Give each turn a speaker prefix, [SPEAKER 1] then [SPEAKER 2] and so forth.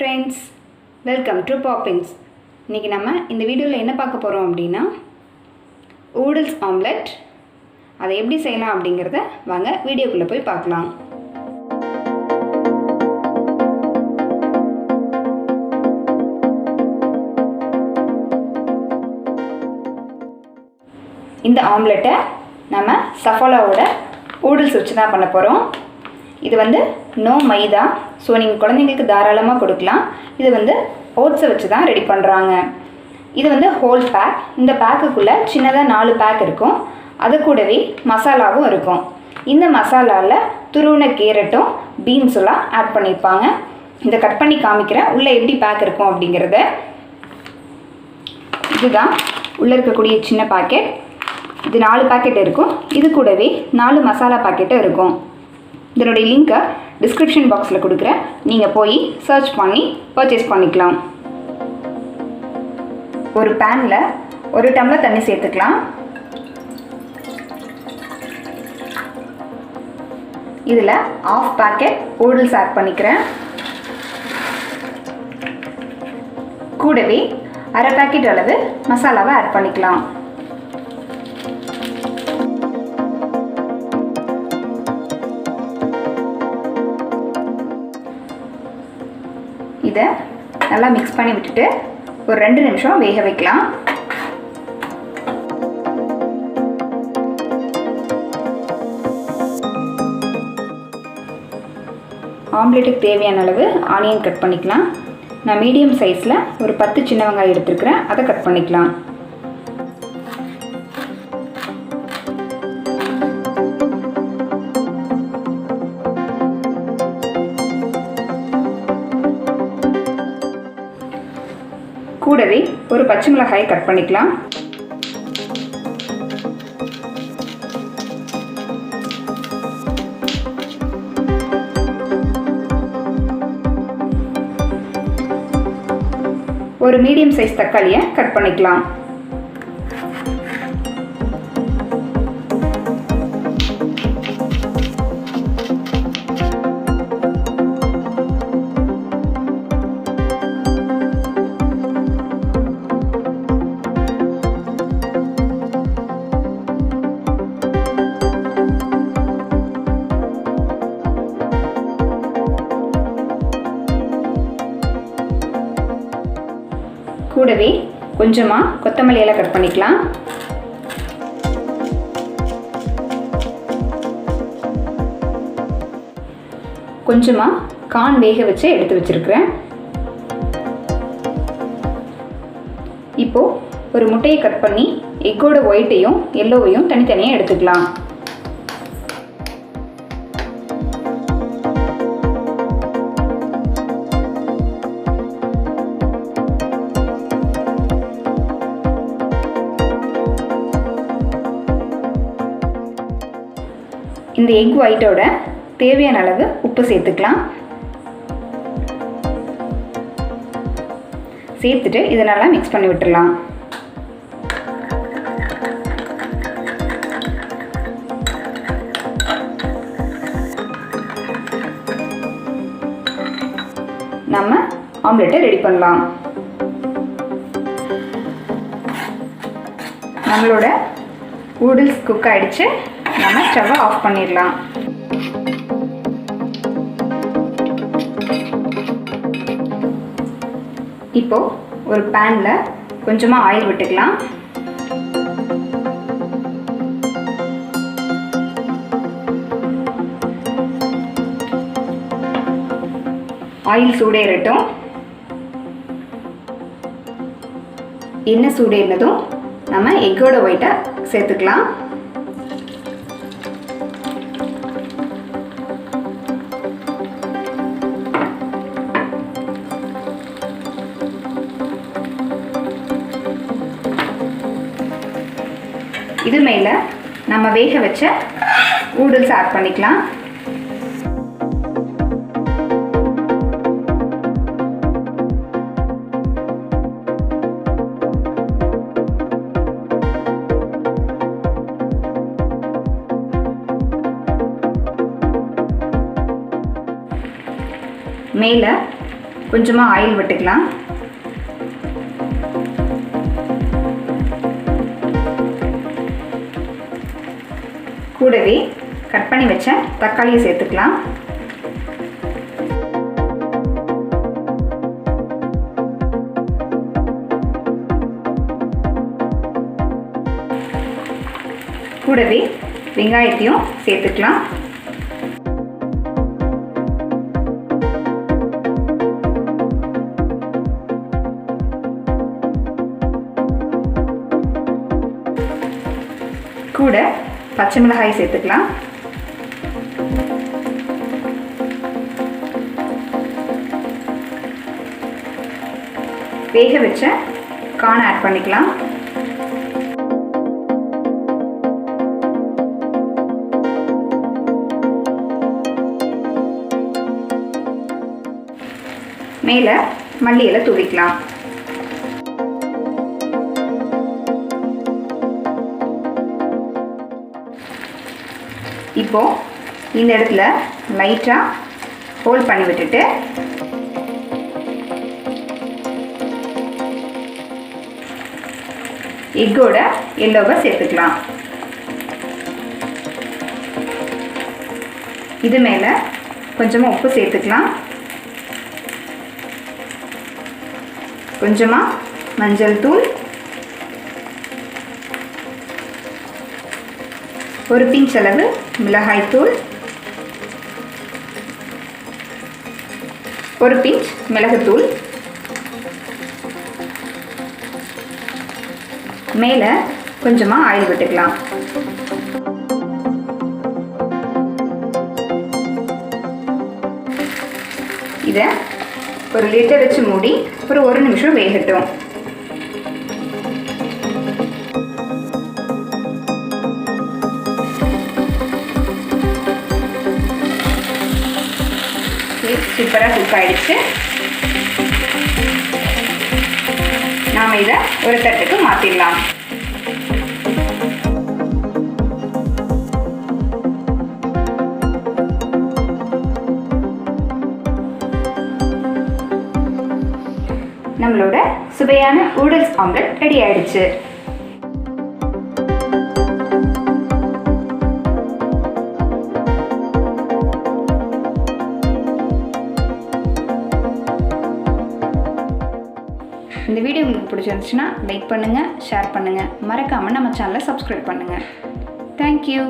[SPEAKER 1] friends, welcome to Poppins. இன்னைக்கு நம்ம இந்த வீடியோல என்ன பார்க்க போறோம் அப்படினா OOdles omelette. அதை எப்படி செய்யலாம் அப்படிங்கறத வாங்க வீடியோக்குள்ள போய் பார்க்கலாம். இந்த ஆம்லெட்டை நம்ம சஃபாலாவோட OOdles வச்சு தான் பண்ண போறோம். இது வந்து நோ மைதா, ஸோ நீங்கள் குழந்தைங்களுக்கு தாராளமாக கொடுக்கலாம். இது வந்து ஓட்ஸை வச்சு தான் ரெடி பண்ணுறாங்க. இது வந்து ஹோல் பேக். இந்த பேக்குக்குள்ளே சின்னதாக 4 பேக் இருக்கும். அது கூடவே மசாலாவும் இருக்கும். இந்த மசாலாவில் துருவின கேரட்டும் பீன்ஸெல்லாம் ஆட் பண்ணியிருப்பாங்க. இதை கட் பண்ணி காமிக்கிறேன் உள்ளே எப்படி பேக் இருக்கும் அப்படிங்கிறத. இதுதான் உள்ளே இருக்கக்கூடிய சின்ன பாக்கெட். இது 4 பாக்கெட் இருக்கும். இது கூடவே 4 மசாலா பாக்கெட்டும் இருக்கும். இதனுடைய லிங்கை டிஸ்கிரிப்ஷன் பாக்ஸில் கொடுக்குறேன். நீங்கள் போய் சர்ச் பண்ணி பர்ச்சேஸ் பண்ணிக்கலாம். ஒரு பேனில் 1 டம்ளர் தண்ணி சேர்த்துக்கலாம். இதில் 1/2 பாக்கெட் OOdles ஆட் பண்ணிக்கிறேன். கூடவே 1/2 பாக்கெட் அளவு மசாலாவை ஆட் பண்ணிக்கலாம். இதை நல்லா மிக்ஸ் பண்ணி விட்டுட்டு ஒரு 2 நிமிஷம் வேக வைக்கலாம். ஆம்லெட்டுக்கு தேவையான அளவு ஆனியன் கட் பண்ணிக்கலாம். நான் மீடியம் சைஸில் ஒரு 10 சின்ன வெங்காயம் எடுத்துருக்கிறேன். அதை கட் பண்ணிக்கலாம். கூடவே ஒரு பச்சை மிளகாய் கட் பண்ணிக்கலாம். ஒரு மீடியம் சைஸ் தக்காளியை கட் பண்ணிக்கலாம். கூடவே கொஞ்சமாக கொத்தமல்லி இலை கட் பண்ணிக்கலாம். கொஞ்சமாக கார்ன் வேக வச்சு எடுத்து வச்சிருக்கிறேன். இப்போ ஒரு முட்டையை கட் பண்ணி எக்கோட ஒயிட்டையும் எல்லோவையும் தனித்தனியாக எடுத்துக்கலாம். இந்த எக் ஒயிட்டோட தேவையான அளவு உப்பு சேர்த்துக்கலாம். சேர்த்துட்டு இதை நல்லா மிக்ஸ் பண்ணி விட்டுடலாம். நம்ம ஆம்லெட்டை ரெடி பண்ணலாம். நம்மளோட OOdles குக் ஆயிடுச்சு. நம்ம ஸ்டவ்வை ஆஃப் பண்ணிடலாம். இப்போ ஒரு பேனில் கொஞ்சமாக ஆயில் விட்டுக்கலாம். ஆயில் சூடேறட்டும். எண்ணெய் சூடேறினதும் நம்ம எக்கோட ஒயிட்டை சேர்த்துக்கலாம். இது மேலே நம்ம வேக வச்ச OOdles ஆட் பண்ணிக்கலாம். மேலே கொஞ்சமாக ஆயில் விட்டுக்கலாம். கூடவே கட் பண்ணி வச்ச தக்காளியை சேர்த்துக்கலாம். கூடவே வெங்காயத்தையும் சேர்த்துக்கலாம். கூட பச்சை மிளகாய் சேர்த்துக்கலாம். வேக வச்ச கார்ன் ஆட் பண்ணிக்கலாம். மேலே மல்லி இலை தூவிக்கலாம். இப்போ இந்த இடத்துல லைட்டாக ஹோல்ட் பண்ணி விட்டுட்டு எக்கோட எல்லோவை சேர்த்துக்கலாம். இது மேலே கொஞ்சமாக உப்பு சேர்த்துக்கலாம். கொஞ்சமாக மஞ்சள் தூள், ஒரு பிஞ்ச் அளவு மிளகாய் தூள், ஒரு பிஞ்ச் மிளகுத்தூள், மேலே கொஞ்சமாக ஆயில் விட்டுக்கலாம். இதை ஒரு லிட்டை வச்சு மூடி ஒரு 1 நிமிஷம் வேகட்டும். சூப்பராக குக் ஆகிடுச்சு. நாம் இதை ஒரு தட்டுக்கு மாற்றிடலாம். நம்மளோட சுவையான நூடுல்ஸ் ஆம்லெட் ரெடி ஆயிடுச்சு. இந்த வீடியோ உங்களுக்கு பிடிச்சிருந்துச்சுன்னா லைக் பண்ணுங்கள், ஷேர் பண்ணுங்கள், மறக்காமல் நம்ம சேனலை சப்ஸ்கிரைப் பண்ணுங்கள். தேங்க்யூ.